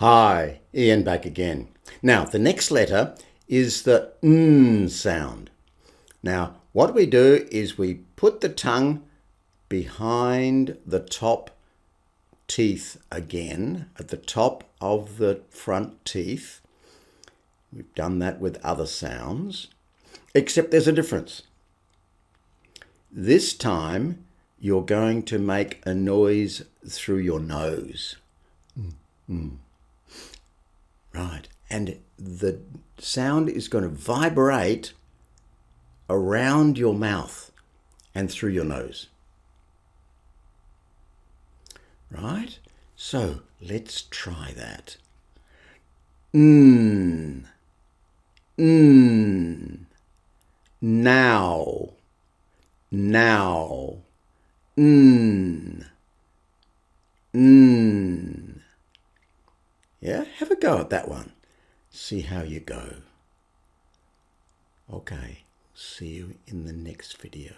Hi, Ian back again. Now, the next letter is the N sound. Now, what we do is we put the tongue behind the top teeth again, at the top of the front teeth. We've done that with other sounds, except there's a difference. This time, you're going to make a noise through your nose. Right, and the sound is going to vibrate around your mouth and through your nose. Right, so let's try that. Now, yeah, have a go at that one. See how you go. Okay, see you in the next video.